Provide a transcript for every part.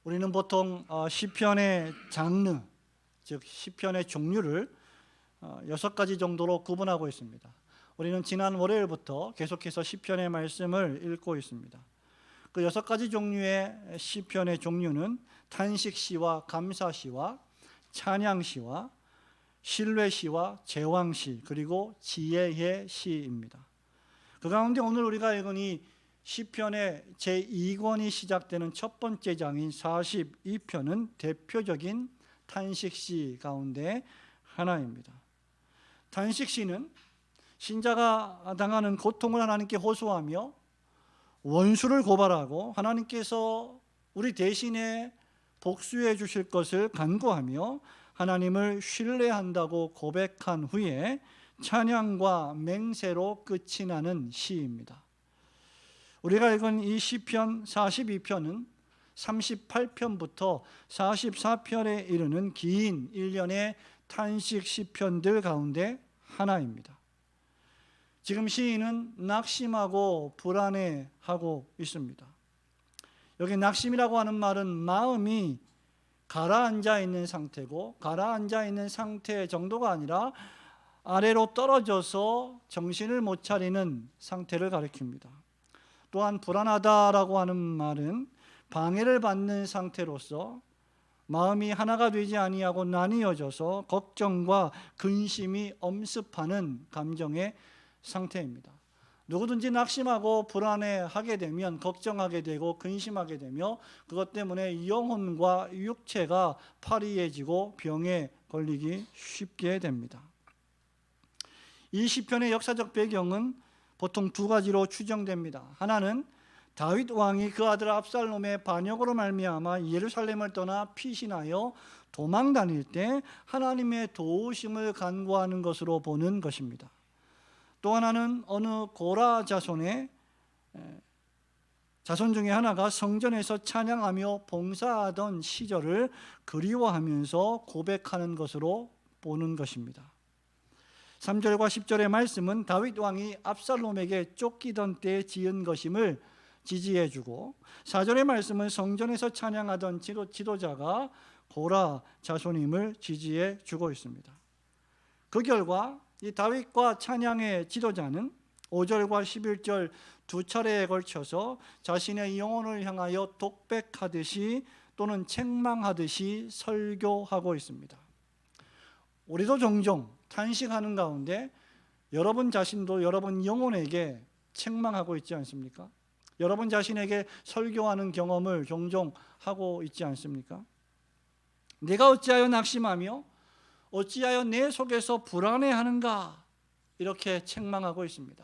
우리는 보통 시편의 장르, 즉 시편의 종류를 6가지 정도로 구분하고 있습니다. 우리는 지난 월요일부터 계속해서 시편의 말씀을 읽고 있습니다. 그 6가지 종류의 시편의 종류는 탄식시와 감사시와 찬양시와 신뢰시와 제왕시, 그리고 지혜의 시입니다. 그 가운데 오늘 우리가 읽은 이 시편의 제2권이 시작되는 첫 번째 장인 42편은 대표적인 탄식시 가운데 하나입니다. 탄식시는 신자가 당하는 고통을 하나님께 호소하며 원수를 고발하고 하나님께서 우리 대신에 복수해 주실 것을 간구하며 하나님을 신뢰한다고 고백한 후에 찬양과 맹세로 끝이 나는 시입니다. 우리가 읽은 이 시편 42편은 38편부터 44편에 이르는 긴 일련의 탄식 시편들 가운데 하나입니다. 지금 시인은 낙심하고 불안해하고 있습니다. 여기 낙심이라고 하는 말은 마음이 가라앉아 있는 상태고, 가라앉아 있는 상태 정도가 아니라 아래로 떨어져서 정신을 못 차리는 상태를 가리킵니다. 또한 불안하다라고 하는 말은 방해를 받는 상태로서 마음이 하나가 되지 아니하고 나뉘어져서 걱정과 근심이 엄습하는 감정의 상태입니다. 누구든지 낙심하고 불안해하게 되면 걱정하게 되고 근심하게 되며 그것 때문에 영혼과 육체가 파리해지고 병에 걸리기 쉽게 됩니다. 이 시편의 역사적 배경은 보통 2가지로 추정됩니다. 하나는 다윗 왕이 그 아들 압살롬의 반역으로 말미암아 예루살렘을 떠나 피신하여 도망 다닐 때 하나님의 도우심을 간구하는 것으로 보는 것입니다. 또 하나는 어느 고라 자손의 자손 중에 하나가 성전에서 찬양하며 봉사하던 시절을 그리워하면서 고백하는 것으로 보는 것입니다. 3절과 10절의 말씀은 다윗 왕이 압살롬에게 쫓기던 때에 지은 것임을 지지해주고, 4절의 말씀은 성전에서 찬양하던 지도자가 고라 자손임을 지지해주고 있습니다. 그 결과 이 다윗과 찬양의 지도자는 5절과 11절 2차례에 걸쳐서 자신의 영혼을 향하여 독백하듯이 또는 책망하듯이 설교하고 있습니다. 우리도 종종 탄식하는 가운데 여러분 자신도 여러분 영혼에게 책망하고 있지 않습니까? 여러분 자신에게 설교하는 경험을 종종 하고 있지 않습니까? 내가 어찌하여 낙심하며 어찌하여 내 속에서 불안해하는가, 이렇게 책망하고 있습니다.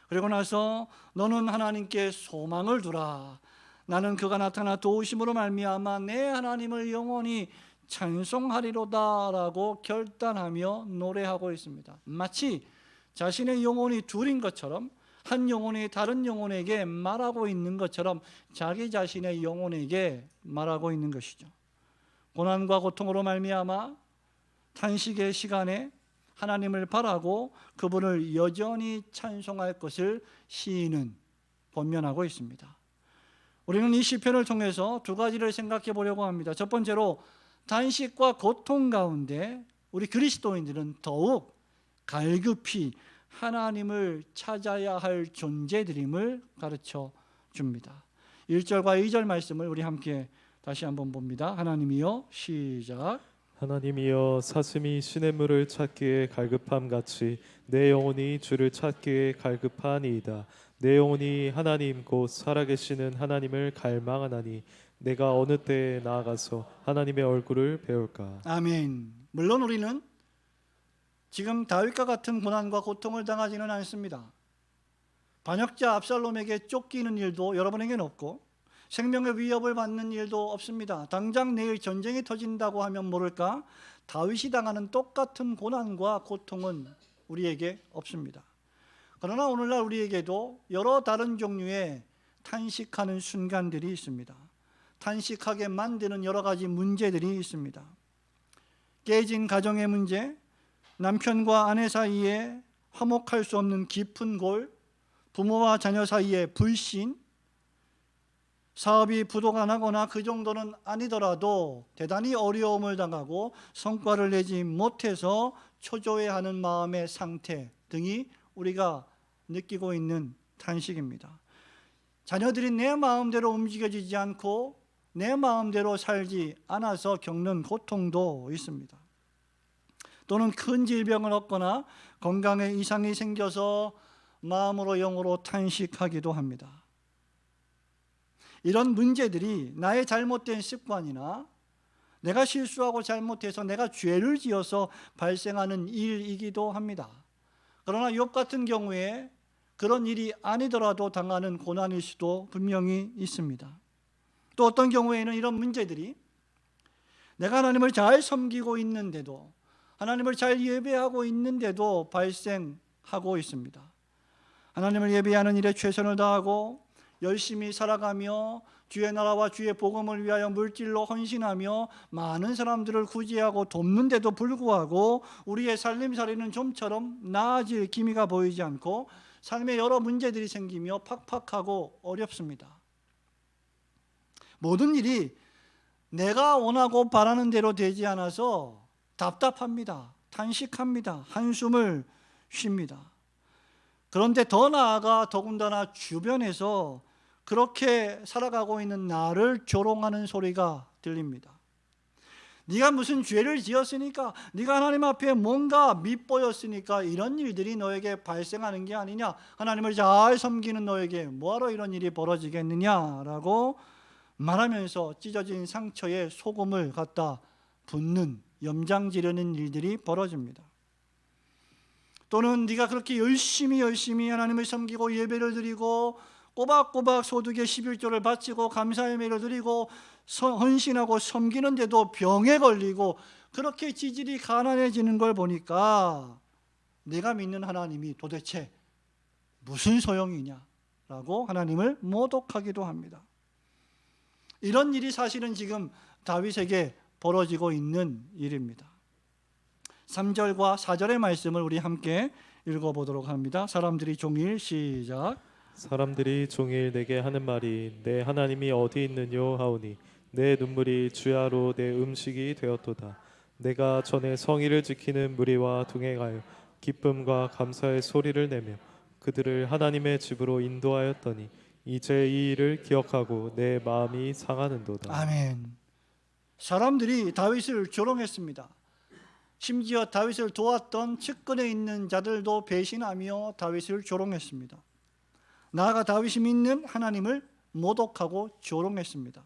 그리고 나서 너는 하나님께 소망을 두라. 나는 그가 나타나 도우심으로 말미암아 내 하나님을 영원히 찬송하리로다라고 결단하며 노래하고 있습니다. 마치 자신의 영혼이 둘인 것처럼, 한 영혼이 다른 영혼에게 말하고 있는 것처럼 자기 자신의 영혼에게 말하고 있는 것이죠. 고난과 고통으로 말미암아 탄식의 시간에 하나님을 바라고 그분을 여전히 찬송할 것을 시인은 권면하고 있습니다. 우리는 이 시편을 통해서 2가지를 생각해 보려고 합니다. 첫 번째로, 탄식과 고통 가운데 우리 그리스도인들은 더욱 갈급히 하나님을 찾아야 할 존재들임을 가르쳐 줍니다. 1절과 2절 말씀을 우리 함께 다시 한번 봅니다. 하나님이여, 시작. 하나님이여, 사슴이 시냇물을 찾기에 갈급함같이 내 영혼이 주를 찾기에 갈급하니이다. 내 영혼이 하나님 곧 살아계시는 하나님을 갈망하나니 내가 어느 때에 나아가서 하나님의 얼굴을 배울까. 아멘. 물론 우리는 지금 다윗과 같은 고난과 고통을 당하지는 않습니다. 반역자 압살롬에게 쫓기는 일도 여러분에게는 없고 생명의 위협을 받는 일도 없습니다. 당장 내일 전쟁이 터진다고 하면 모를까 다윗이 당하는 똑같은 고난과 고통은 우리에게 없습니다. 그러나 오늘날 우리에게도 여러 다른 종류의 탄식하는 순간들이 있습니다. 탄식하게 만드는 여러 가지 문제들이 있습니다. 깨진 가정의 문제, 남편과 아내 사이에 화목할 수 없는 깊은 골, 부모와 자녀 사이의 불신, 사업이 부도가 나거나 그 정도는 아니더라도 대단히 어려움을 당하고 성과를 내지 못해서 초조해하는 마음의 상태 등이 우리가 느끼고 있는 탄식입니다. 자녀들이 내 마음대로 움직여지지 않고 내 마음대로 살지 않아서 겪는 고통도 있습니다. 또는 큰 질병을 얻거나 건강에 이상이 생겨서 마음으로 영으로 탄식하기도 합니다. 이런 문제들이 나의 잘못된 습관이나 내가 실수하고 잘못해서 내가 죄를 지어서 발생하는 일이기도 합니다. 그러나 욥 같은 경우에 그런 일이 아니더라도 당하는 고난일 수도 분명히 있습니다. 또 어떤 경우에는 이런 문제들이 내가 하나님을 잘 섬기고 있는데도, 하나님을 잘 예배하고 있는데도 발생하고 있습니다. 하나님을 예배하는 일에 최선을 다하고 열심히 살아가며 주의 나라와 주의 복음을 위하여 물질로 헌신하며 많은 사람들을 구제하고 돕는데도 불구하고 우리의 살림살이는 좀처럼 나아질 기미가 보이지 않고 삶에 여러 문제들이 생기며 팍팍하고 어렵습니다. 모든 일이 내가 원하고 바라는 대로 되지 않아서 답답합니다. 탄식합니다. 한숨을 쉽니다. 그런데 더 나아가 더군다나 주변에서 그렇게 살아가고 있는 나를 조롱하는 소리가 들립니다. 네가 무슨 죄를 지었으니까, 네가 하나님 앞에 뭔가 밉보였으니까 이런 일들이 너에게 발생하는 게 아니냐, 하나님을 잘 섬기는 너에게 뭐하러 이런 일이 벌어지겠느냐라고 말하면서 찢어진 상처에 소금을 갖다 붓는, 염장 지르는 일들이 벌어집니다. 또는 네가 그렇게 열심히 하나님을 섬기고 예배를 드리고 꼬박꼬박 소득의 11조를 바치고 감사의 예배를 드리고 헌신하고 섬기는데도 병에 걸리고 그렇게 지질이 가난해지는 걸 보니까 내가 믿는 하나님이 도대체 무슨 소용이냐라고 하나님을 모독하기도 합니다. 이런 일이 사실은 지금 다윗에게 벌어지고 있는 일입니다. 3절과 4절의 말씀을 우리 함께 읽어보도록 합니다. 사람들이 종일 시작. 사람들이 종일 내게 하는 말이 내 하나님이 어디 있느뇨 하오니 내 눈물이 주야로 내 음식이 되었도다. 내가 전에 성의를 지키는 무리와 동행하여 기쁨과 감사의 소리를 내며 그들을 하나님의 집으로 인도하였더니 이제 이 일을 기억하고 내 마음이 상하는도다. 아멘. 사람들이 다윗을 조롱했습니다. 심지어 다윗을 도왔던 측근에 있는 자들도 배신하며 다윗을 조롱했습니다. 나아가 다윗이 믿는 하나님을 모독하고 조롱했습니다.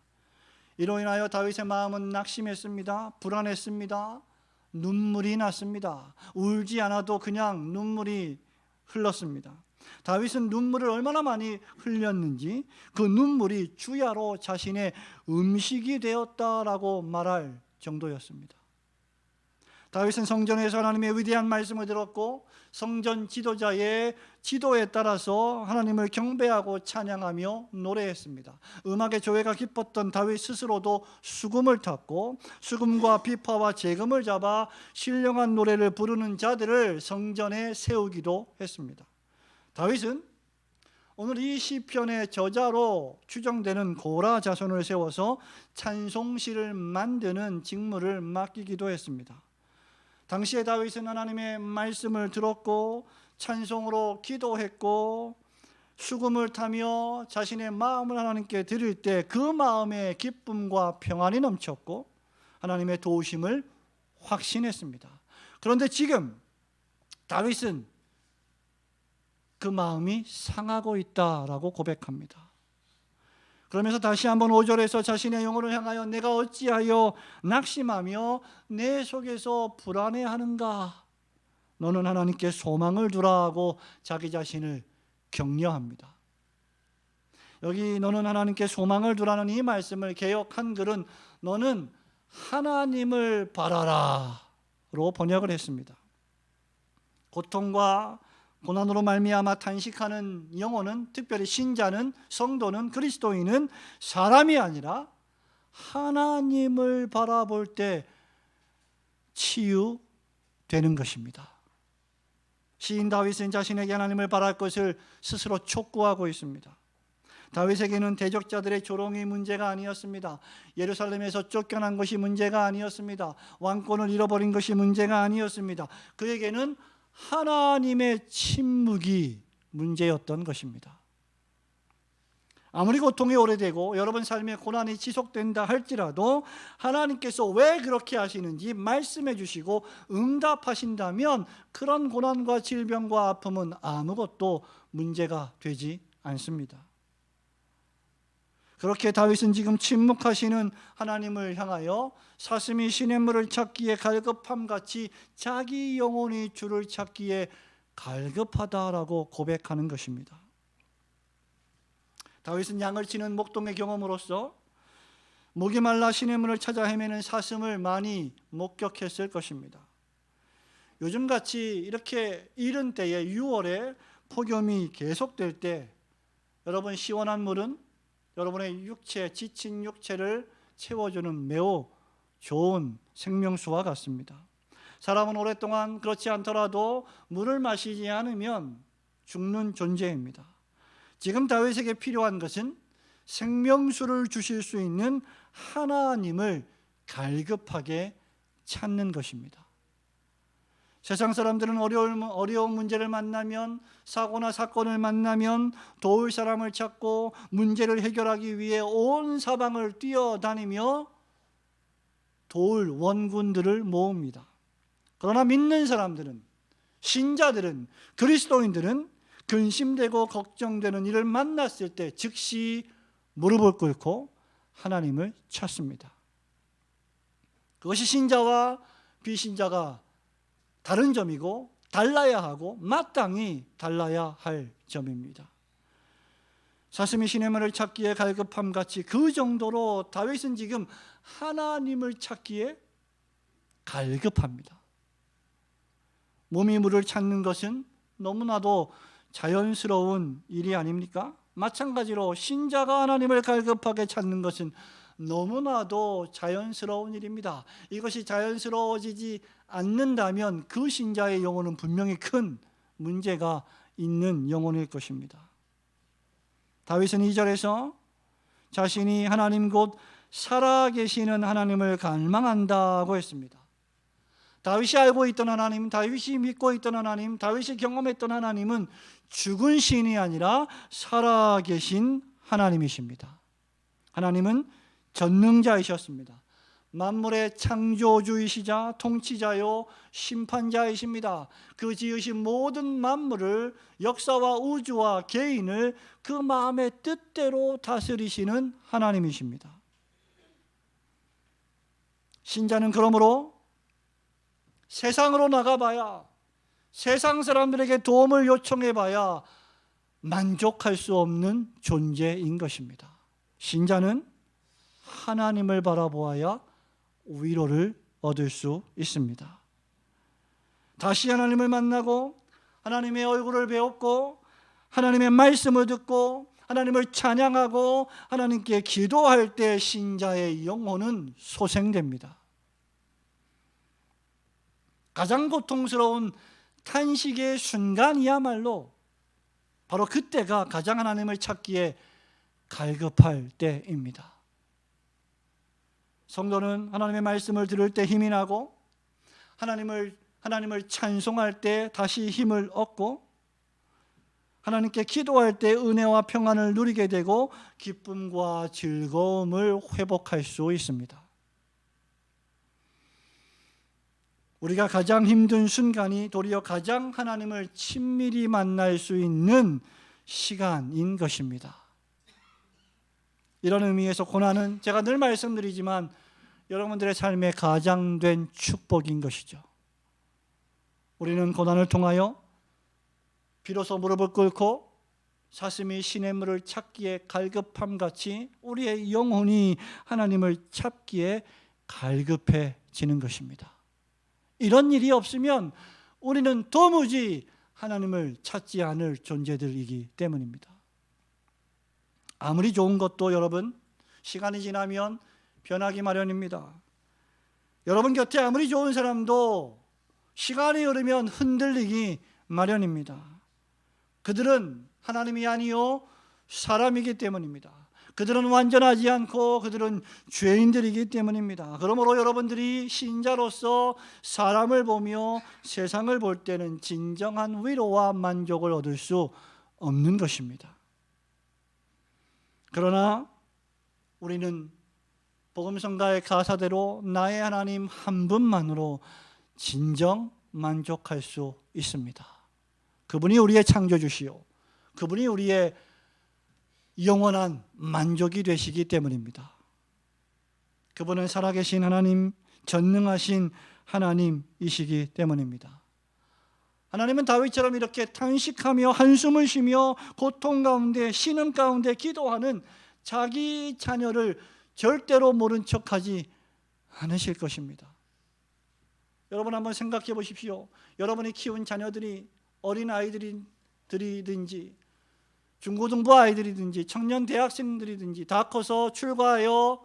이로 인하여 다윗의 마음은 낙심했습니다. 불안했습니다. 눈물이 났습니다. 울지 않아도 그냥 눈물이 흘렀습니다. 다윗은 눈물을 얼마나 많이 흘렸는지 그 눈물이 주야로 자신의 음식이 되었다라고 말할 정도였습니다. 다윗은 성전에서 하나님의 위대한 말씀을 들었고 성전 지도자의 지도에 따라서 하나님을 경배하고 찬양하며 노래했습니다. 음악의 조예가 깊었던 다윗 스스로도 수금을 탔고 수금과 비파와 재금을 잡아 신령한 노래를 부르는 자들을 성전에 세우기도 했습니다. 다윗은 오늘 이 시편의 저자로 추정되는 고라 자손을 세워서 찬송시를 만드는 직무를 맡기기도 했습니다. 당시에 다윗은 하나님의 말씀을 들었고 찬송으로 기도했고 수금을 타며 자신의 마음을 하나님께 드릴 때 그 마음에 기쁨과 평안이 넘쳤고 하나님의 도우심을 확신했습니다. 그런데 지금 다윗은 그 마음이 상하고 있다라고 고백합니다. 그러면서 다시 한번 5절에서 자신의 영혼을 향하여 내가 어찌하여 낙심하며 내 속에서 불안해하는가? 너는 하나님께 소망을 두라 하고 자기 자신을 격려합니다. 여기 너는 하나님께 소망을 두라는 이 말씀을 개역 한글은 너는 하나님을 바라라로 번역을 했습니다. 고통과 고난으로 말미암아 탄식하는 영혼은, 특별히 신자는, 성도는, 그리스도인은 사람이 아니라 하나님을 바라볼 때 치유되는 것입니다. 시인 다윗은 자신에게 하나님을 바랄 것을 스스로 촉구하고 있습니다. 다윗에게는 대적자들의 조롱이 문제가 아니었습니다. 예루살렘에서 쫓겨난 것이 문제가 아니었습니다. 왕권을 잃어버린 것이 문제가 아니었습니다. 그에게는 하나님의 침묵이 문제였던 것입니다. 아무리 고통이 오래되고 여러분 삶에 고난이 지속된다 할지라도 하나님께서 왜 그렇게 하시는지 말씀해 주시고 응답하신다면 그런 고난과 질병과 아픔은 아무것도 문제가 되지 않습니다. 그렇게 다윗은 지금 침묵하시는 하나님을 향하여 사슴이 시냇물을 찾기에 갈급함같이 자기 영혼이 주를 찾기에 갈급하다라고 고백하는 것입니다. 다윗은 양을 치는 목동의 경험으로서 목이 말라 시냇물을 찾아 헤매는 사슴을 많이 목격했을 것입니다. 요즘같이 이렇게 이른 때에 6월에 폭염이 계속될 때 여러분 시원한 물은 여러분의 육체, 지친 육체를 채워주는 매우 좋은 생명수와 같습니다. 사람은 오랫동안 그렇지 않더라도 물을 마시지 않으면 죽는 존재입니다. 지금 다윗에게 필요한 것은 생명수를 주실 수 있는 하나님을 갈급하게 찾는 것입니다. 세상 사람들은 어려운 문제를 만나면, 사고나 사건을 만나면 도울 사람을 찾고 문제를 해결하기 위해 온 사방을 뛰어다니며 도울 원군들을 모읍니다. 그러나 믿는 사람들은, 신자들은, 그리스도인들은 근심되고 걱정되는 일을 만났을 때 즉시 무릎을 꿇고 하나님을 찾습니다. 그것이 신자와 비신자가 다른 점이고 달라야 하고 마땅히 달라야 할 점입니다. 사슴이 시냇물을 찾기에 갈급함같이 그 정도로 다윗은 지금 하나님을 찾기에 갈급합니다. 몸이 물을 찾는 것은 너무나도 자연스러운 일이 아닙니까? 마찬가지로 신자가 하나님을 갈급하게 찾는 것은 너무나도 자연스러운 일입니다. 이것이 자연스러워지지 않는다면 그 신자의 영혼은 분명히 큰 문제가 있는 영혼일 것입니다. 다윗은 2절에서 자신이 하나님 곧 살아계시는 하나님을 갈망한다고 했습니다. 다윗이 알고 있던 하나님, 다윗이 믿고 있던 하나님, 다윗이 경험했던 하나님은 죽은 신이 아니라 살아계신 하나님이십니다. 하나님은 전능자이셨습니다. 만물의 창조주이시자 통치자요 심판자이십니다. 그 지으신 모든 만물을, 역사와 우주와 개인을 그 마음의 뜻대로 다스리시는 하나님이십니다. 신자는 그러므로 세상으로 나가봐야, 세상 사람들에게 도움을 요청해봐야 만족할 수 없는 존재인 것입니다. 신자는 하나님을 바라보아야 위로를 얻을 수 있습니다. 다시 하나님을 만나고 하나님의 얼굴을 배웠고 하나님의 말씀을 듣고 하나님을 찬양하고 하나님께 기도할 때 신자의 영혼은 소생됩니다. 가장 고통스러운 탄식의 순간이야말로 바로 그때가 가장 하나님을 찾기에 갈급할 때입니다. 성도는 하나님의 말씀을 들을 때 힘이 나고 하나님을 찬송할 때 다시 힘을 얻고 하나님께 기도할 때 은혜와 평안을 누리게 되고 기쁨과 즐거움을 회복할 수 있습니다. 우리가 가장 힘든 순간이 도리어 가장 하나님을 친밀히 만날 수 있는 시간인 것입니다. 이런 의미에서 고난은 제가 늘 말씀드리지만 여러분들의 삶에 가장된 축복인 것이죠. 우리는 고난을 통하여 비로소 무릎을 꿇고 사슴이 시냇물을 찾기에 갈급함같이 우리의 영혼이 하나님을 찾기에 갈급해지는 것입니다. 이런 일이 없으면 우리는 도무지 하나님을 찾지 않을 존재들이기 때문입니다. 아무리 좋은 것도 여러분 시간이 지나면 변하기 마련입니다. 여러분 곁에 아무리 좋은 사람도 시간이 흐르면 흔들리기 마련입니다. 그들은 하나님이 아니요 사람이기 때문입니다. 그들은 완전하지 않고 그들은 죄인들이기 때문입니다. 그러므로 여러분들이 신자로서 사람을 보며 세상을 볼 때는 진정한 위로와 만족을 얻을 수 없는 것입니다. 그러나 우리는 복음성가의 가사대로 나의 하나님 한 분만으로 진정 만족할 수 있습니다. 그분이 우리의 창조주시요, 그분이 우리의 영원한 만족이 되시기 때문입니다. 그분은 살아계신 하나님, 전능하신 하나님이시기 때문입니다. 하나님은 다윗처럼 이렇게 탄식하며 한숨을 쉬며 고통 가운데 신음 가운데 기도하는 자기 자녀를 절대로 모른 척하지 않으실 것입니다. 여러분 한번 생각해 보십시오. 여러분이 키운 자녀들이 어린 아이들이든지 중고등부 아이들이든지 청년 대학생들이든지 다 커서 출가하여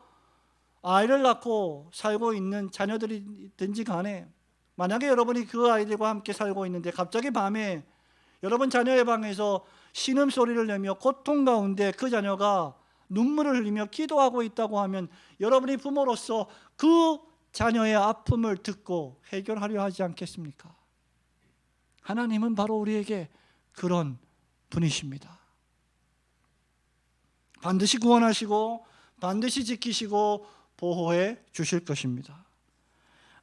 아이를 낳고 살고 있는 자녀들이든지 간에 만약에 여러분이 그 아이들과 함께 살고 있는데 갑자기 밤에 여러분 자녀의 방에서 신음소리를 내며 고통 가운데 그 자녀가 눈물을 흘리며 기도하고 있다고 하면 여러분이 부모로서 그 자녀의 아픔을 듣고 해결하려 하지 않겠습니까? 하나님은 바로 우리에게 그런 분이십니다. 반드시 구원하시고 반드시 지키시고 보호해 주실 것입니다.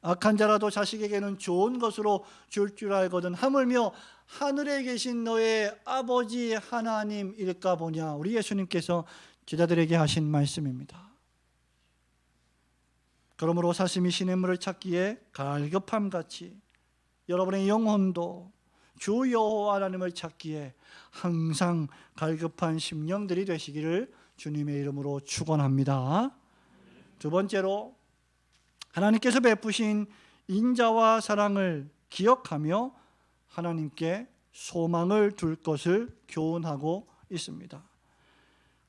악한 자라도 자식에게는 좋은 것으로 줄 알거든 하물며 하늘에 계신 너의 아버지 하나님일까 보냐. 우리 예수님께서 제자들에게 하신 말씀입니다. 그러므로 사슴이 시냇물을 찾기에 갈급함같이 여러분의 영혼도 주 여호와 하나님을 찾기에 항상 갈급한 심령들이 되시기를 주님의 이름으로 축원합니다. 두 번째로 하나님께서 베푸신 인자와 사랑을 기억하며 하나님께 소망을 둘 것을 교훈하고 있습니다.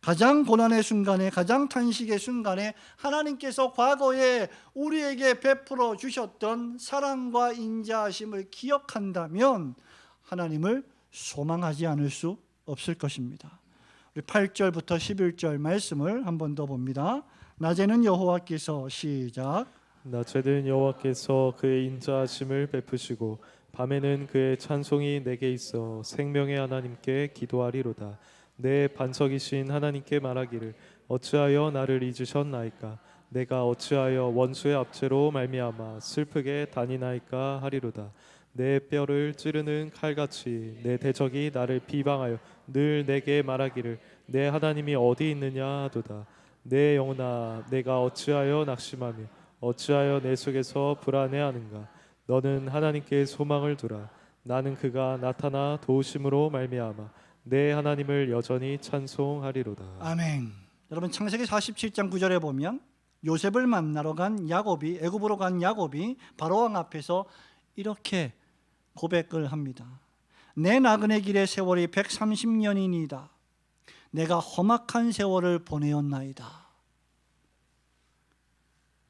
가장 고난의 순간에, 가장 탄식의 순간에 하나님께서 과거에 우리에게 베풀어 주셨던 사랑과 인자하심을 기억한다면 하나님을 소망하지 않을 수 없을 것입니다. 우리 8절부터 11절 말씀을 한 번 더 봅니다. 낮에는 여호와께서 시작. 낮에는 여호와께서 그의 인자하심을 베푸시고 밤에는 그의 찬송이 내게 있어 생명의 하나님께 기도하리로다. 내 반석이신 하나님께 말하기를 어찌하여 나를 잊으셨나이까? 내가 어찌하여 원수의 압제로 말미암아 슬프게 다니나이까 하리로다. 내 뼈를 찌르는 칼같이 내 대적이 나를 비방하여 늘 내게 말하기를 내 하나님이 어디 있느냐 하도다. 내 영혼아, 내가 어찌하여 낙심하며 어찌하여 내 속에서 불안해하는가? 너는 하나님께 소망을 두라. 나는 그가 나타나 도우심으로 말미암아 내 하나님을 여전히 찬송하리로다. 아멘. 여러분 창세기 47장 9절에 보면 요셉을 만나러 간 야곱이, 애굽으로 간 야곱이 바로왕 앞에서 이렇게 고백을 합니다. 내 나그네 길의 세월이 130년이니이다. 내가 험악한 세월을 보내었나이다.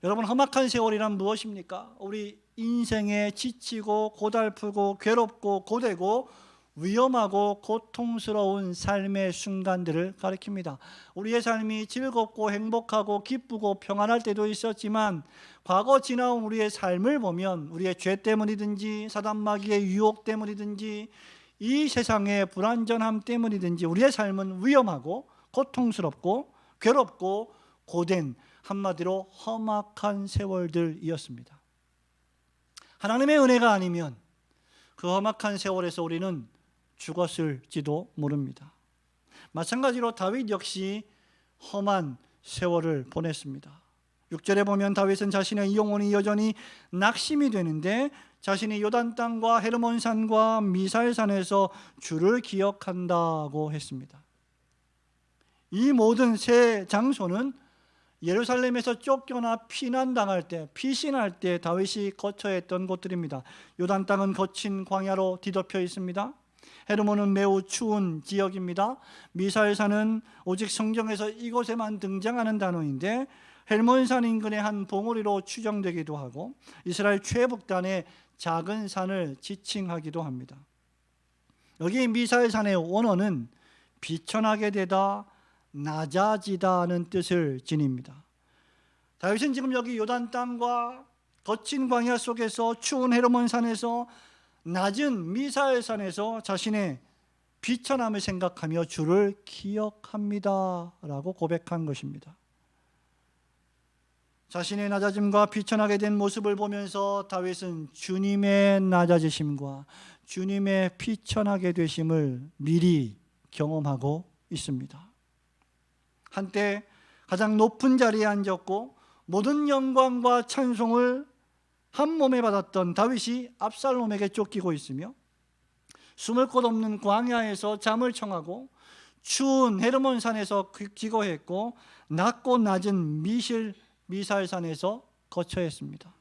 여러분, 험악한 세월이란 무엇입니까? 우리 인생에 지치고 고달프고 괴롭고 고되고 위험하고 고통스러운 삶의 순간들을 가리킵니다. 우리의 삶이 즐겁고 행복하고 기쁘고 평안할 때도 있었지만 과거 지나온 우리의 삶을 보면 우리의 죄 때문이든지 사단마귀의 유혹 때문이든지 이 세상의 불완전함 때문이든지 우리의 삶은 위험하고 고통스럽고 괴롭고 고된, 한마디로 험악한 세월들이었습니다. 하나님의 은혜가 아니면 그 험악한 세월에서 우리는 죽었을지도 모릅니다. 마찬가지로 다윗 역시 험한 세월을 보냈습니다. 6절에 보면 다윗은 자신의 영혼이 여전히 낙심이 되는데 자신이 요단 땅과 헤르몬산과 미살산에서 주를 기억한다고 했습니다. 이 모든 세 장소는 예루살렘에서 쫓겨나 피난당할 때, 피신할 때 다윗이 거처 했던 곳들입니다. 요단 땅은 거친 광야로 뒤덮여 있습니다. 헤르몬은 매우 추운 지역입니다. 미살산은 오직 성경에서 이곳에만 등장하는 단어인데 헬몬산 인근의 한 봉우리로 추정되기도 하고 이스라엘 최북단의 작은 산을 지칭하기도 합니다. 여기 미살산의 원어는 비천하게 되다, 낮아지다는 뜻을 지닙니다. 다윗은 지금 여기 요단 땅과 거친 광야 속에서 추운 헤르몬 산에서 낮은 미사엘 산에서 자신의 비천함을 생각하며 주를 기억합니다 라고 고백한 것입니다. 자신의 낮아짐과 비천하게 된 모습을 보면서 다윗은 주님의 낮아지심과 주님의 비천하게 되심을 미리 경험하고 있습니다. 한때 가장 높은 자리에 앉았고 모든 영광과 찬송을 한 몸에 받았던 다윗이 압살롬에게 쫓기고 있으며 숨을 곳 없는 광야에서 잠을 청하고 추운 헤르몬 산에서 기거했고 낮고 낮은 미살산에서 거처했습니다.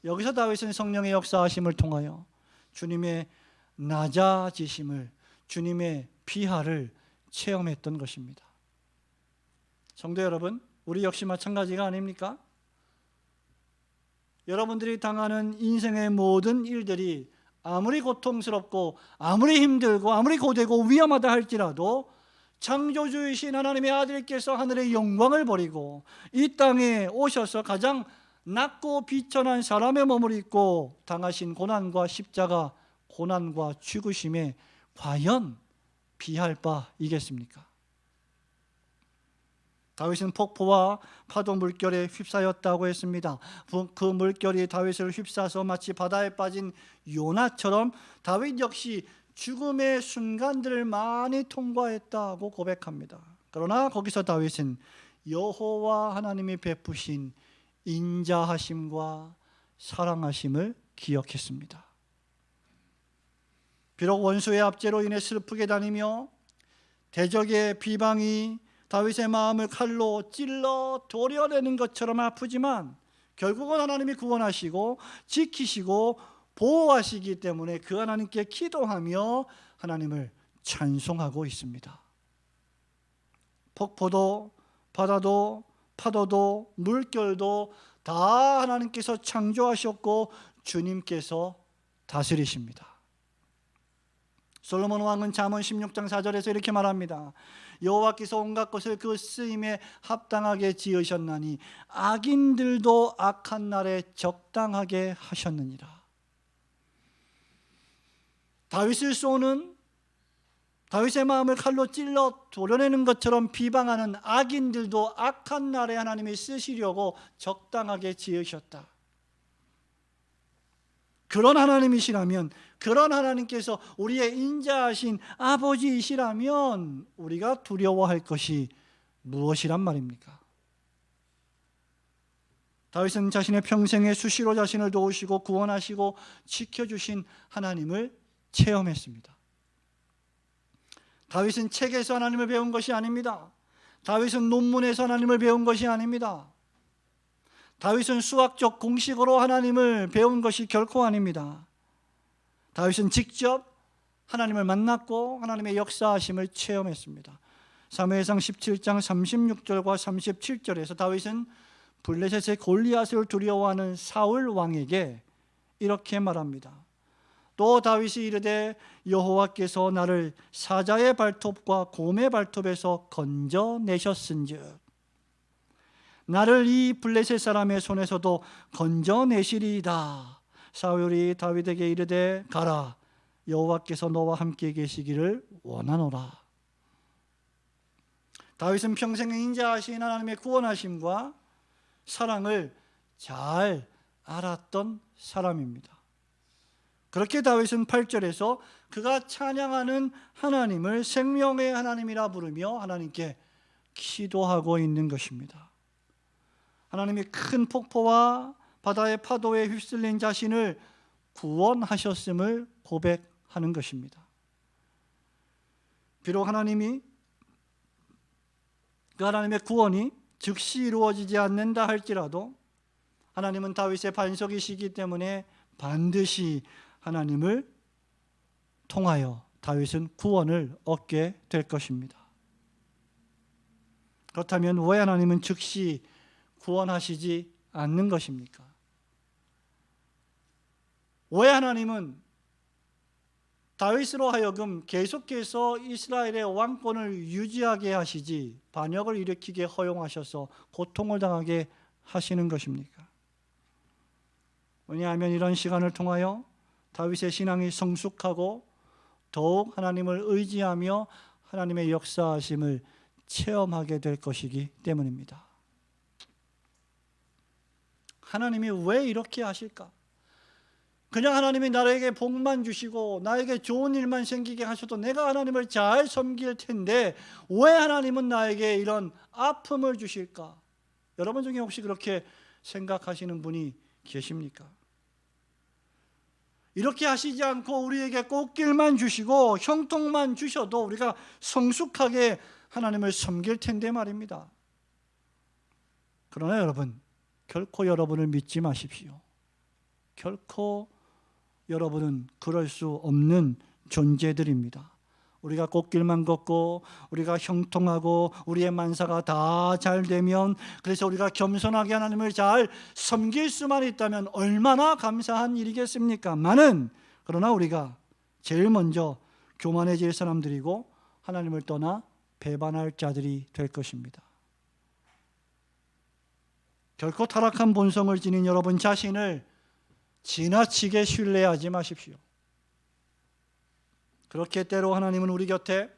여기서 다윗은 성령의 역사하심을 통하여 주님의 낮아지심을, 주님의 비하를 체험했던 것입니다. 성도 여러분, 우리 역시 마찬가지가 아닙니까? 여러분들이 당하는 인생의 모든 일들이 아무리 고통스럽고 아무리 힘들고 아무리 고되고 위험하다 할지라도 창조주이신 하나님의 아들께서 하늘의 영광을 버리고 이 땅에 오셔서 가장 낮고 비천한 사람의 몸을 입고 당하신 고난과 십자가, 고난과 죽으심에 과연 비할 바이겠습니까? 다윗은 폭포와 파도 물결에 휩싸였다고 했습니다. 그 물결이 다윗을 휩싸서 마치 바다에 빠진 요나처럼 다윗 역시 죽음의 순간들을 많이 통과했다고 고백합니다. 그러나 거기서 다윗은 여호와 하나님이 베푸신 인자하심과 사랑하심을 기억했습니다. 비록 원수의 압제로 인해 슬프게 다니며 대적의 비방이 다윗의 마음을 칼로 찔러 도려내는 것처럼 아프지만 결국은 하나님이 구원하시고 지키시고 보호하시기 때문에 그 하나님께 기도하며 하나님을 찬송하고 있습니다. 폭포도 바다도 파도도 물결도 다 하나님께서 창조하셨고 주님께서 다스리십니다. 솔로몬 왕은 잠언 16장 4절에서 이렇게 말합니다. 여호와께서 온갖 것을 그 쓰임에 합당하게 지으셨나니 악인들도 악한 날에 적당하게 하셨느니라. 다윗을 쏘는, 다윗의 마음을 칼로 찔러 도려내는 것처럼 비방하는 악인들도 악한 날에 하나님이 쓰시려고 적당하게 지으셨다. 그런 하나님이시라면, 그런 하나님께서 우리의 인자하신 아버지이시라면 우리가 두려워할 것이 무엇이란 말입니까? 다윗은 자신의 평생에 수시로 자신을 도우시고 구원하시고 지켜주신 하나님을 체험했습니다. 다윗은 책에서 하나님을 배운 것이 아닙니다. 다윗은 논문에서 하나님을 배운 것이 아닙니다. 다윗은 수학적 공식으로 하나님을 배운 것이 결코 아닙니다. 다윗은 직접 하나님을 만났고 하나님의 역사하심을 체험했습니다. 사무엘상 17장 36절과 37절에서 다윗은 블레셋의 골리앗을 두려워하는 사울 왕에게 이렇게 말합니다. 또 다윗이 이르되 여호와께서 나를 사자의 발톱과 곰의 발톱에서 건져내셨은즉 나를 이 블레셋 사람의 손에서도 건져내시리이다. 사울이 다윗에게 이르되 가라, 여호와께서 너와 함께 계시기를 원하노라. 다윗은 평생 인자하신 하나님의 구원하심과 사랑을 잘 알았던 사람입니다. 그렇게 다윗은 8절에서 그가 찬양하는 하나님을 생명의 하나님이라 부르며 하나님께 기도하고 있는 것입니다. 하나님이 큰 폭포와 바다의 파도에 휩쓸린 자신을 구원하셨음을 고백하는 것입니다. 비록 하나님이 그 하나님의 구원이 즉시 이루어지지 않는다 할지라도 하나님은 다윗의 반석이시기 때문에 반드시 하나님을 통하여 다윗은 구원을 얻게 될 것입니다. 그렇다면 왜 하나님은 즉시 구원하시지 않는 것입니까? 왜 하나님은 다윗으로 하여금 계속해서 이스라엘의 왕권을 유지하게 하시지 반역을 일으키게 허용하셔서 고통을 당하게 하시는 것입니까? 왜냐하면 이런 시간을 통하여 다윗의 신앙이 성숙하고 더욱 하나님을 의지하며 하나님의 역사하심을 체험하게 될 것이기 때문입니다. 하나님이 왜 이렇게 하실까? 그냥 하나님이 나에게 복만 주시고 나에게 좋은 일만 생기게 하셔도 내가 하나님을 잘 섬길 텐데 왜 하나님은 나에게 이런 아픔을 주실까? 여러분 중에 혹시 그렇게 생각하시는 분이 계십니까? 이렇게 하시지 않고 우리에게 꽃길만 주시고 형통만 주셔도 우리가 성숙하게 하나님을 섬길 텐데 말입니다. 그러나 여러분, 결코 여러분을 믿지 마십시오. 결코 여러분은 그럴 수 없는 존재들입니다. 우리가 꽃길만 걷고 우리가 형통하고 우리의 만사가 다 잘 되면, 그래서 우리가 겸손하게 하나님을 잘 섬길 수만 있다면 얼마나 감사한 일이겠습니까? 그러나 우리가 제일 먼저 교만해질 사람들이고 하나님을 떠나 배반할 자들이 될 것입니다. 결코 타락한 본성을 지닌 여러분 자신을 지나치게 신뢰하지 마십시오. 그렇게 때로 하나님은 우리 곁에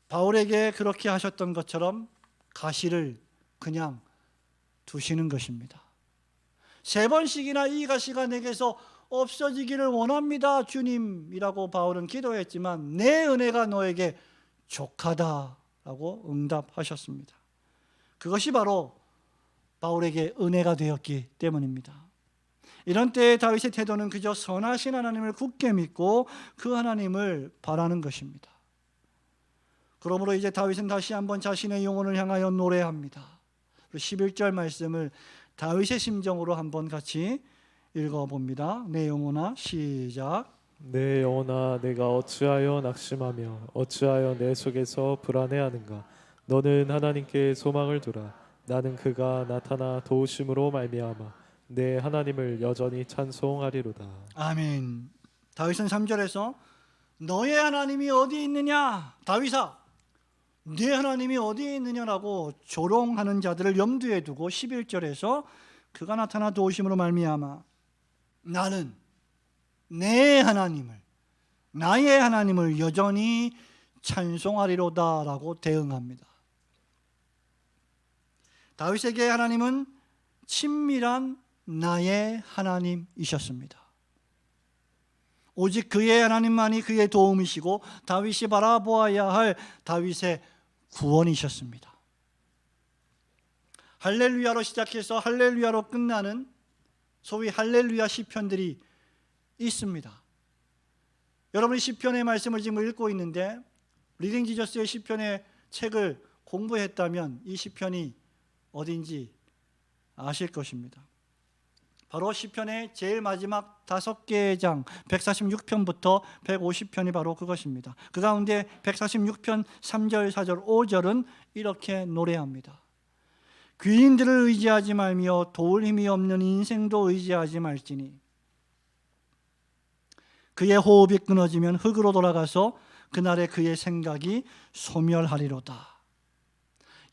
바울에게 그렇게 하셨던 것처럼 가시를 그냥 두시는 것입니다. 3번씩이나 이 가시가 내게서 없어지기를 원합니다, 주님이라고 바울은 기도했지만 내 은혜가 너에게 족하다라고 응답하셨습니다. 그것이 바로 바울에게 은혜가 되었기 때문입니다. 이런 때에 다윗의 태도는 그저 선하신 하나님을 굳게 믿고 그 하나님을 바라는 것입니다. 그러므로 이제 다윗은 다시 한번 자신의 영혼을 향하여 노래합니다. 11절 말씀을 다윗의 심정으로 한번 같이 읽어봅니다. 내 영혼아, 시작. 내 영혼아, 내가 어찌하여 낙심하며 어찌하여 내 속에서 불안해하는가? 너는 하나님께 소망을 두라. 나는 그가 나타나 도우심으로 말미암아 내 하나님을 여전히 찬송하리로다. 아멘. 다윗은 3절에서 너의 하나님이 어디 있느냐? 다윗아, 네 하나님이 어디에 있느냐라고 조롱하는 자들을 염두에 두고 11절에서 그가 나타나 도우심으로 말미암아 나는 내 하나님을, 나의 하나님을 여전히 찬송하리로다라고 대응합니다. 다윗에게 하나님은 친밀한 나의 하나님이셨습니다. 오직 그의 하나님만이 그의 도움이시고 다윗이 바라보아야 할 다윗의 구원이셨습니다. 할렐루야로 시작해서 할렐루야로 끝나는 소위 할렐루야 시편들이 있습니다. 여러분이 시편의 말씀을 지금 읽고 있는데 리딩 지저스의 시편의 책을 공부했다면 이 시편이 어딘지 아실 것입니다. 바로 시편의 제일 마지막 5개의 장 146편부터 150편이 바로 그것입니다. 그 가운데 146편 3절, 4절, 5절은 이렇게 노래합니다. 귀인들을 의지하지 말며 도울 힘이 없는 인생도 의지하지 말지니 그의 호흡이 끊어지면 흙으로 돌아가서 그날에 그의 생각이 소멸하리로다.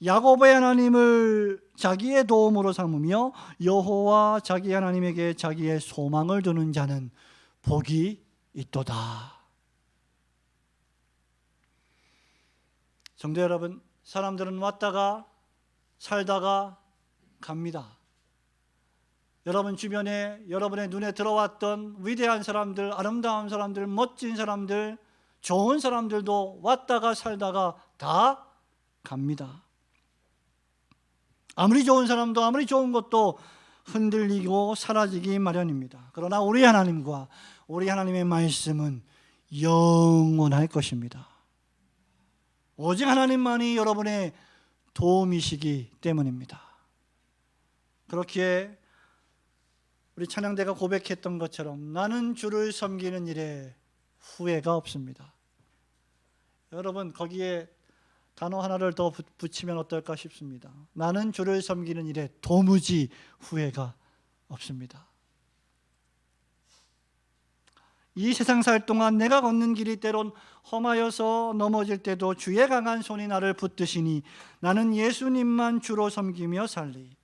야곱의 하나님을 자기의 도움으로 삼으며 여호와 자기 하나님에게 자기의 소망을 두는 자는 복이 있도다. 성도 여러분, 사람들은 왔다가 살다가 갑니다. 여러분 주변에 여러분의 눈에 들어왔던 위대한 사람들, 아름다운 사람들, 멋진 사람들, 좋은 사람들도 왔다가 살다가 다 갑니다. 아무리 좋은 사람도 아무리 좋은 것도 흔들리고 사라지기 마련입니다. 그러나 우리 하나님과 우리 하나님의 말씀은 영원할 것입니다. 오직 하나님만이 여러분의 도움이시기 때문입니다. 그렇기에 우리 찬양대가 고백했던 것처럼 나는 주를 섬기는 일에 후회가 없습니다. 여러분 거기에 단어 하나를 더 붙이면 어떨까 싶습니다. 나는 주를 섬기는 일에 도무지 후회가 없습니다. 이 세상 살 동안 내가 걷는 길이 때론 험하여서 넘어질 때도 주의 강한 손이 나를 붙드시니 나는 예수님만 주로 섬기며 살리.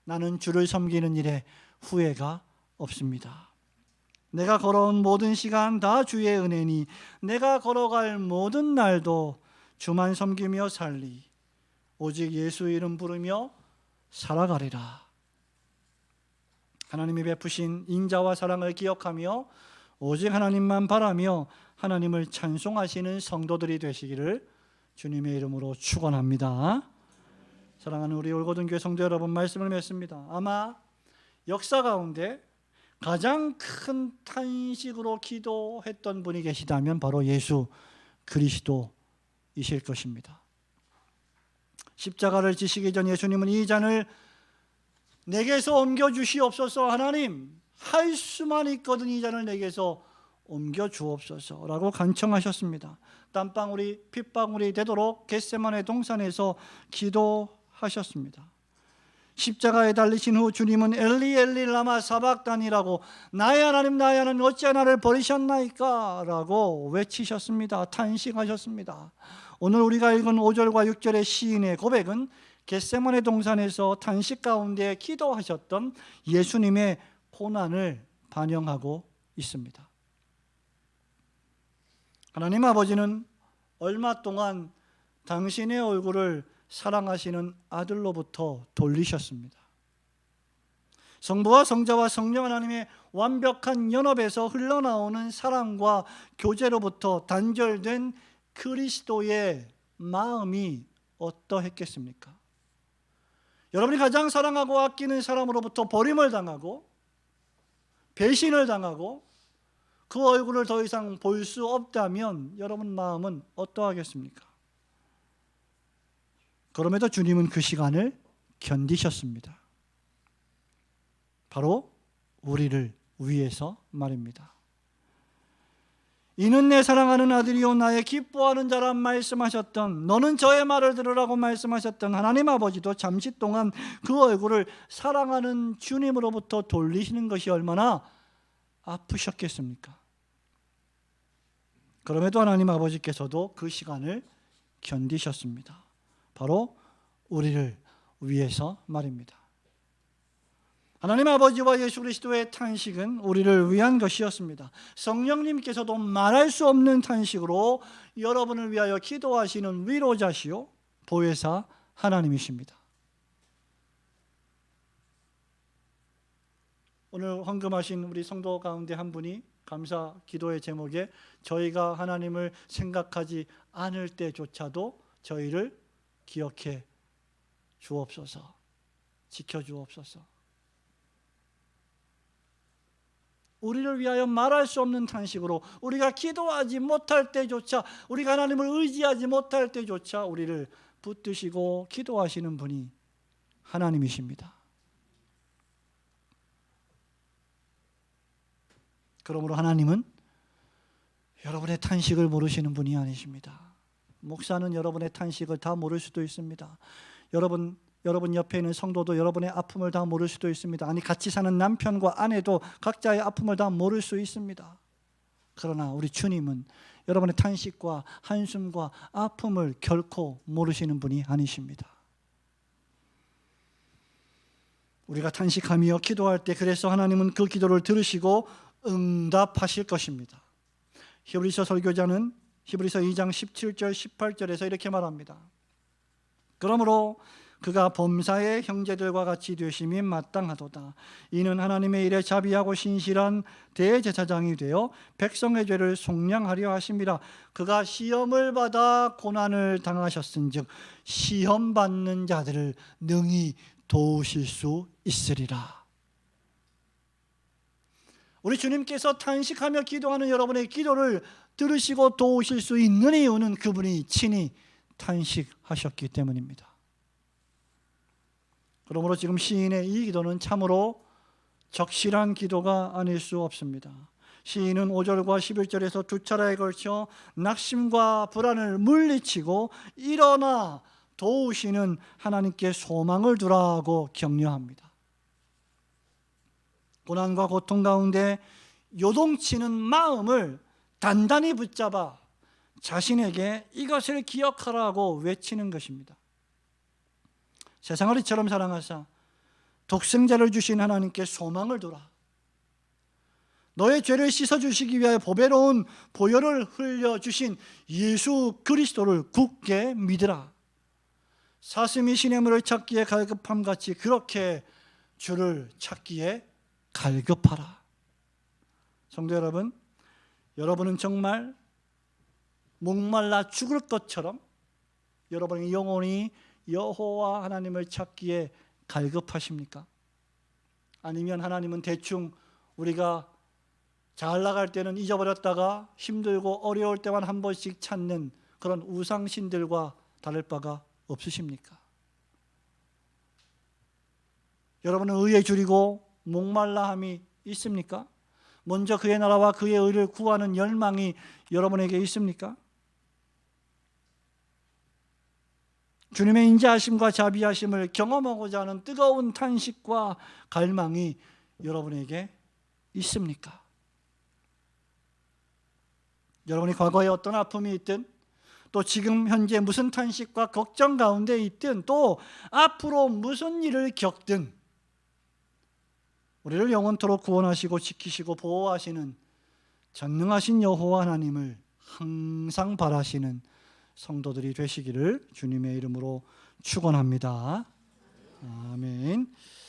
나는 주를 섬기는 일에 후회가 없습니다. 내가 걸어온 모든 시간 다 주의 은혜니 내가 걸어갈 모든 날도 주만 섬기며 살리. 오직 예수 이름 부르며 살아가리라. 하나님이 베푸신 인자와 사랑을 기억하며 오직 하나님만 바라며 하나님을 찬송하시는 성도들이 되시기를 주님의 이름으로 축원합니다. 사랑하는 우리 올고등교회 성도 여러분, 말씀을 맺습니다. 아마 역사 가운데 가장 큰 탄식으로 기도했던 분이 계시다면 바로 예수 그리스도이실 것입니다. 십자가를 지시기 전 예수님은 이 잔을 내게서 옮겨주시옵소서. 하나님, 할 수만 있거든 이 잔을 내게서 옮겨주옵소서라고 간청하셨습니다. 땀방울이 핏방울이 되도록 겟세마네 동산에서 기도하셨습니다. 십자가에 달리신 후 주님은 엘리 엘리 라마 사박단이라고 나의 하나님 나의 하나님 어찌 나를 버리셨나이까 라고 외치셨습니다. 탄식하셨습니다. 오늘 우리가 읽은 5절과 6절의 시인의 고백은 겟세마네 동산에서 탄식 가운데 기도하셨던 예수님의 고난을 반영하고 있습니다. 하나님 아버지는 얼마 동안 당신의 얼굴을 사랑하시는 아들로부터 돌리셨습니다. 성부와 성자와 성령 하나님의 완벽한 연합에서 흘러나오는 사랑과 교제로부터 단절된 그리스도의 마음이 어떠했겠습니까? 여러분이 가장 사랑하고 아끼는 사람으로부터 버림을 당하고 배신을 당하고 그 얼굴을 더 이상 볼 수 없다면 여러분 마음은 어떠하겠습니까? 그럼에도 주님은 그 시간을 견디셨습니다. 바로 우리를 위해서 말입니다. 이는 내 사랑하는 아들이요 나의 기뻐하는 자란 말씀하셨던, 너는 저의 말을 들으라고 말씀하셨던 하나님 아버지도 잠시 동안 그 얼굴을 사랑하는 주님으로부터 돌리시는 것이 얼마나 아프셨겠습니까? 그럼에도 하나님 아버지께서도 그 시간을 견디셨습니다. 바로 우리를 위해서 말입니다. 하나님 아버지와 예수 그리스도의 탄식은 우리를 위한 것이었습니다. 성령님께서도 말할 수 없는 탄식으로 여러분을 위하여 기도하시는 위로자시요 보혜사 하나님이십니다. 오늘 헌금하신 우리 성도 가운데 한 분이 감사 기도의 제목에 저희가 하나님을 생각하지 않을 때조차도 저희를 기억해 주옵소서, 지켜주옵소서. 우리를 위하여 말할 수 없는 탄식으로 우리가 기도하지 못할 때조차, 우리가 하나님을 의지하지 못할 때조차 우리를 붙드시고 기도하시는 분이 하나님이십니다. 그러므로 하나님은 여러분의 탄식을 모르시는 분이 아니십니다. 목사는 여러분의 탄식을 다 모를 수도 있습니다. 여러분 옆에 있는 성도도 여러분의 아픔을 다 모를 수도 있습니다. 아니 같이 사는 남편과 아내도 각자의 아픔을 다 모를 수 있습니다. 그러나 우리 주님은 여러분의 탄식과 한숨과 아픔을 결코 모르시는 분이 아니십니다. 우리가 탄식하며 기도할 때 그래서 하나님은 그 기도를 들으시고 응답하실 것입니다. 히브리서 설교자는 히브리서 2장 17절 18절에서 이렇게 말합니다. 그러므로 그가 범사의 형제들과 같이 되심이 마땅하도다. 이는 하나님의 일에 자비하고 신실한 대제사장이 되어 백성의 죄를 속량하려 하심이라. 그가 시험을 받아 고난을 당하셨은즉 시험 받는 자들을 능히 도우실 수 있으리라. 우리 주님께서 탄식하며 기도하는 여러분의 기도를 들으시고 도우실 수 있는 이유는 그분이 친히 탄식하셨기 때문입니다. 그러므로 지금 시인의 이 기도는 참으로 적실한 기도가 아닐 수 없습니다. 시인은 5절과 11절에서 두 차례에 걸쳐 낙심과 불안을 물리치고 일어나 도우시는 하나님께 소망을 두라고 격려합니다. 고난과 고통 가운데 요동치는 마음을 단단히 붙잡아 자신에게 이것을 기억하라고 외치는 것입니다. 세상을 이처럼 사랑하사 독생자를 주신 하나님께 소망을 두라. 너의 죄를 씻어주시기 위하여 보배로운 보혈을 흘려주신 예수 그리스도를 굳게 믿으라. 사슴이 시냇물을 찾기에 갈급함같이 그렇게 주를 찾기에 갈급하라. 성도 여러분, 여러분은 정말 목말라 죽을 것처럼 여러분의 영혼이 여호와 하나님을 찾기에 갈급하십니까? 아니면 하나님은 대충 우리가 잘 나갈 때는 잊어버렸다가 힘들고 어려울 때만 한 번씩 찾는 그런 우상신들과 다를 바가 없으십니까? 여러분은 의에 줄이고 목말라함이 있습니까? 먼저 그의 나라와 그의 의를 구하는 열망이 여러분에게 있습니까? 주님의 인자하심과 자비하심을 경험하고자 하는 뜨거운 탄식과 갈망이 여러분에게 있습니까? 여러분이 과거에 어떤 아픔이 있든 또 지금 현재 무슨 탄식과 걱정 가운데 있든 또 앞으로 무슨 일을 겪든 우리를 영원토록 구원하시고 지키시고 보호하시는 전능하신 여호와 하나님을 항상 바라시는 성도들이 되시기를 주님의 이름으로 축원합니다. 아멘.